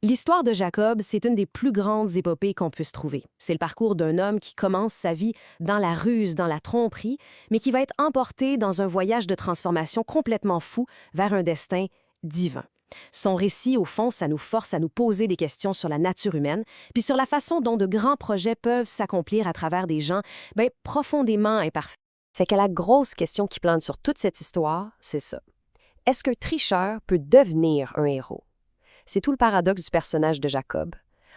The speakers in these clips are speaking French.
L'histoire de Jacob, c'est une des plus grandes épopées qu'on puisse trouver. C'est le parcours d'un homme qui commence sa vie dans la ruse, dans la tromperie, mais qui va être emporté dans un voyage de transformation complètement fou vers un destin divin. Son récit, au fond, ça nous force à nous poser des questions sur la nature humaine, puis sur la façon dont de grands projets peuvent s'accomplir à travers des gens profondément imparfaits. C'est que la grosse question qui plane sur toute cette histoire, c'est ça. Est-ce qu'un tricheur peut devenir un héros? C'est tout le paradoxe du personnage de Jacob.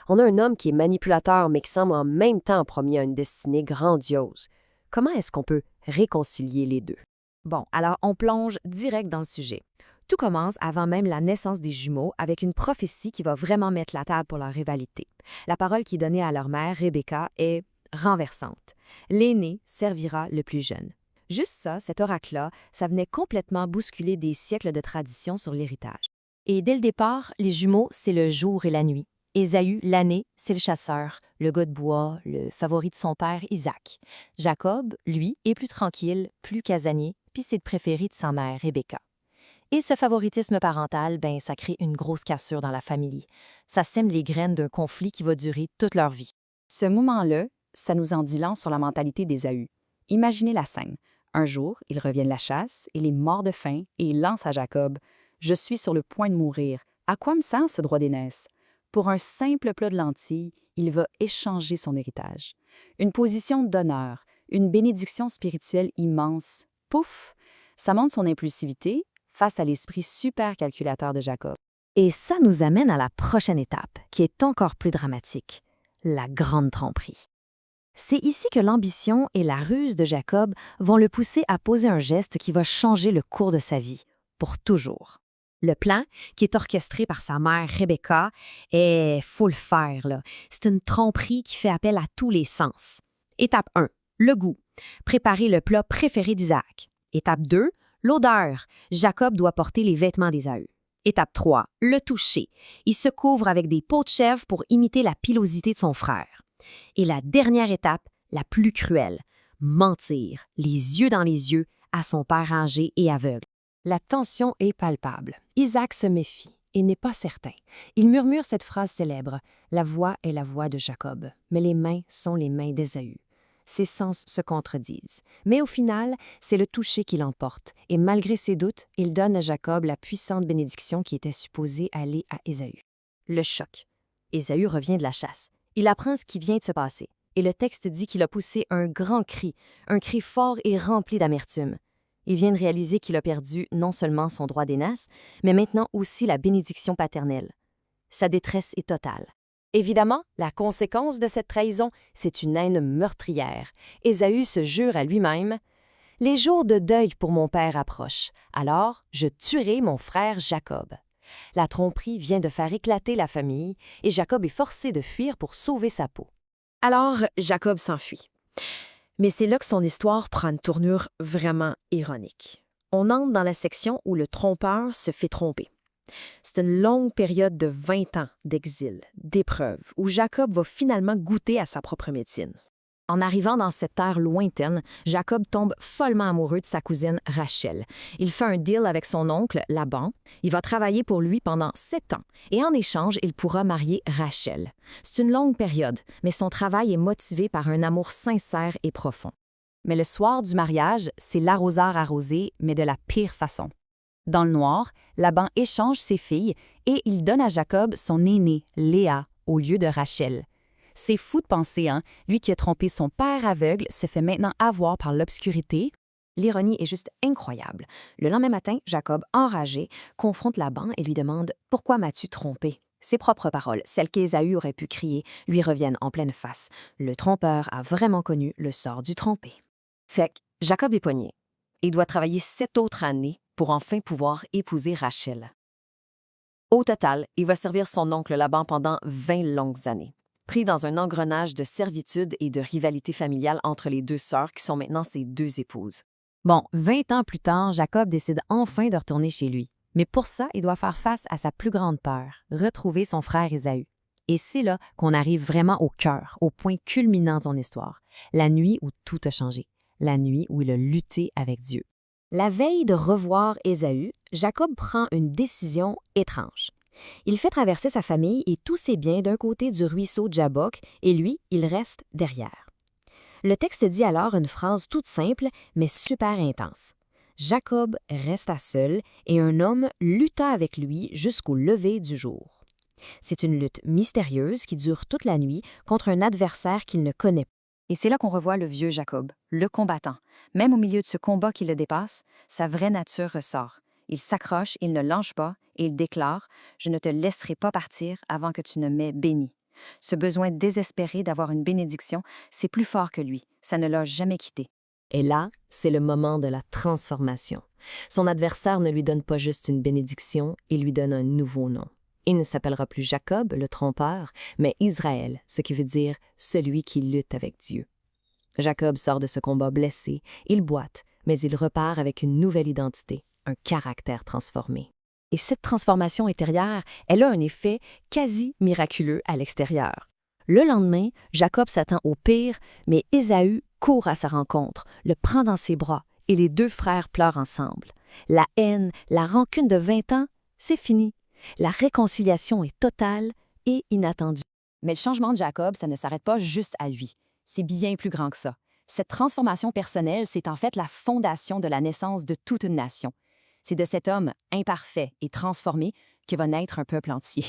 On a un homme qui est manipulateur mais qui semble en même temps promis à une destinée grandiose. Comment est-ce qu'on peut réconcilier les deux? Bon, alors on plonge direct dans le sujet. Tout commence avant même la naissance des jumeaux avec une prophétie qui va vraiment mettre la table pour leur rivalité. La parole qui est donnée à leur mère, Rebecca, est renversante. L'aîné servira le plus jeune. Juste ça, cet oracle-là, ça venait complètement bousculer des siècles de tradition sur l'héritage. Et dès le départ, les jumeaux, c'est le jour et la nuit. Ésaü, l'année, c'est le chasseur, le gars de bois, le favori de son père, Isaac. Jacob, lui, est plus tranquille, plus casanier, puis c'est le préféré de sa mère, Rebecca. Et ce favoritisme parental, ça crée une grosse cassure dans la famille. Ça sème les graines d'un conflit qui va durer toute leur vie. Ce moment-là, ça nous en dit long sur la mentalité d'Ésaü. Imaginez la scène. Un jour, il revient de la chasse, il est mort de faim et il lance à Jacob « Je suis sur le point de mourir. À quoi me sert ce droit d'aînesse? » Pour un simple plat de lentilles, il va échanger son héritage. Une position d'honneur, une bénédiction spirituelle immense. Pouf! Ça montre son impulsivité face à l'esprit super calculateur de Jacob. Et ça nous amène à la prochaine étape, qui est encore plus dramatique, la grande tromperie. C'est ici que l'ambition et la ruse de Jacob vont le pousser à poser un geste qui va changer le cours de sa vie, pour toujours. Le plan, qui est orchestré par sa mère Rebecca, faut le faire, là. C'est une tromperie qui fait appel à tous les sens. Étape 1, le goût. Préparer le plat préféré d'Isaac. Étape 2, l'odeur. Jacob doit porter les vêtements d'Ésaü. Étape 3, le toucher. Il se couvre avec des peaux de chèvre pour imiter la pilosité de son frère. Et la dernière étape, la plus cruelle, mentir, les yeux dans les yeux, à son père âgé et aveugle. La tension est palpable. Isaac se méfie et n'est pas certain. Il murmure cette phrase célèbre, « La voix est la voix de Jacob, mais les mains sont les mains d'Ésaü. » Ses sens se contredisent. Mais au final, c'est le toucher qui l'emporte, et malgré ses doutes, il donne à Jacob la puissante bénédiction qui était supposée aller à Ésaü. Le choc. Ésaü revient de la chasse. Il apprend ce qui vient de se passer, et le texte dit qu'il a poussé un grand cri, un cri fort et rempli d'amertume. Il vient de réaliser qu'il a perdu non seulement son droit d'aînesse, mais maintenant aussi la bénédiction paternelle. Sa détresse est totale. Évidemment, la conséquence de cette trahison, c'est une haine meurtrière. Ésaü se jure à lui-même « Les jours de deuil pour mon père approchent, alors je tuerai mon frère Jacob. » La tromperie vient de faire éclater la famille et Jacob est forcé de fuir pour sauver sa peau. Alors, Jacob s'enfuit. Mais c'est là que son histoire prend une tournure vraiment ironique. On entre dans la section où le trompeur se fait tromper. C'est une longue période de 20 ans d'exil, d'épreuve, où Jacob va finalement goûter à sa propre médecine. En arrivant dans cette terre lointaine, Jacob tombe follement amoureux de sa cousine Rachel. Il fait un deal avec son oncle, Laban. Il va travailler pour lui pendant 7 ans et en échange, il pourra marier Rachel. C'est une longue période, mais son travail est motivé par un amour sincère et profond. Mais le soir du mariage, c'est l'arroseur arrosé, mais de la pire façon. Dans le noir, Laban échange ses filles et il donne à Jacob son aînée, Léa, au lieu de Rachel. C'est fou de penser, hein? Lui qui a trompé son père aveugle se fait maintenant avoir par l'obscurité. L'ironie est juste incroyable. Le lendemain matin, Jacob, enragé, confronte Laban et lui demande « Pourquoi m'as-tu trompé ?» Ses propres paroles, celles qu'Ésaü aurait pu crier, lui reviennent en pleine face. Le trompeur a vraiment connu le sort du trompé. Fait que Jacob est pogné. Il doit travailler 7 autres années pour enfin pouvoir épouser Rachel. Au total, il va servir son oncle Laban pendant 20 longues années, pris dans un engrenage de servitude et de rivalité familiale entre les deux sœurs qui sont maintenant ses deux épouses. Bon, 20 ans plus tard, Jacob décide enfin de retourner chez lui. Mais pour ça, il doit faire face à sa plus grande peur, retrouver son frère Ésaü. Et c'est là qu'on arrive vraiment au cœur, au point culminant de son histoire, la nuit où tout a changé, la nuit où il a lutté avec Dieu. La veille de revoir Ésaü, Jacob prend une décision étrange. Il fait traverser sa famille et tous ses biens d'un côté du ruisseau Jabbok et lui, il reste derrière. Le texte dit alors une phrase toute simple mais super intense. Jacob resta seul et un homme lutta avec lui jusqu'au lever du jour. C'est une lutte mystérieuse qui dure toute la nuit contre un adversaire qu'il ne connaît pas. Et c'est là qu'on revoit le vieux Jacob, le combattant. Même au milieu de ce combat qui le dépasse, sa vraie nature ressort. Il s'accroche, il ne lâche pas et il déclare « Je ne te laisserai pas partir avant que tu ne m'aies béni ». Ce besoin désespéré d'avoir une bénédiction, c'est plus fort que lui. Ça ne l'a jamais quitté. Et là, c'est le moment de la transformation. Son adversaire ne lui donne pas juste une bénédiction, il lui donne un nouveau nom. Il ne s'appellera plus Jacob, le trompeur, mais Israël, ce qui veut dire celui qui lutte avec Dieu. Jacob sort de ce combat blessé, il boite, mais il repart avec une nouvelle identité, un caractère transformé. Et cette transformation intérieure, elle a un effet quasi miraculeux à l'extérieur. Le lendemain, Jacob s'attend au pire, mais Ésaü court à sa rencontre, le prend dans ses bras et les deux frères pleurent ensemble. La haine, la rancune de 20 ans, c'est fini. La réconciliation est totale et inattendue. Mais le changement de Jacob, ça ne s'arrête pas juste à lui. C'est bien plus grand que ça. Cette transformation personnelle, c'est en fait la fondation de la naissance de toute une nation. C'est de cet homme imparfait et transformé que va naître un peuple entier.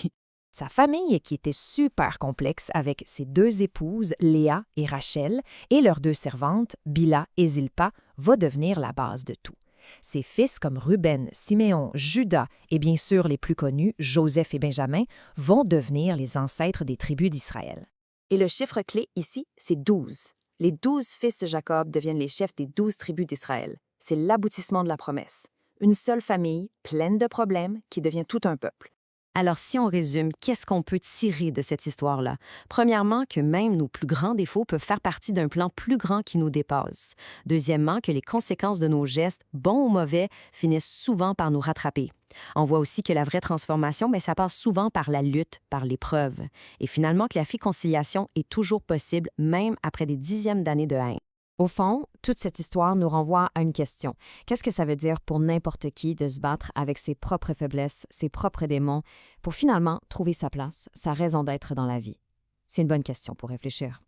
Sa famille, qui était super complexe avec ses deux épouses, Léa et Rachel, et leurs deux servantes, Bila et Zilpa, va devenir la base de tout. Ses fils comme Ruben, Siméon, Juda et bien sûr les plus connus, Joseph et Benjamin, vont devenir les ancêtres des tribus d'Israël. Et le chiffre clé ici, c'est 12. Les 12 fils de Jacob deviennent les chefs des 12 tribus d'Israël. C'est l'aboutissement de la promesse. Une seule famille, pleine de problèmes, qui devient tout un peuple. Alors, si on résume, qu'est-ce qu'on peut tirer de cette histoire-là? Premièrement, que même nos plus grands défauts peuvent faire partie d'un plan plus grand qui nous dépasse. Deuxièmement, que les conséquences de nos gestes, bons ou mauvais, finissent souvent par nous rattraper. On voit aussi que la vraie transformation, mais ça passe souvent par la lutte, par l'épreuve. Et finalement, que la réconciliation est toujours possible, même après des dixièmes d'années de haine. Au fond, toute cette histoire nous renvoie à une question. Qu'est-ce que ça veut dire pour n'importe qui de se battre avec ses propres faiblesses, ses propres démons, pour finalement trouver sa place, sa raison d'être dans la vie? C'est une bonne question pour réfléchir.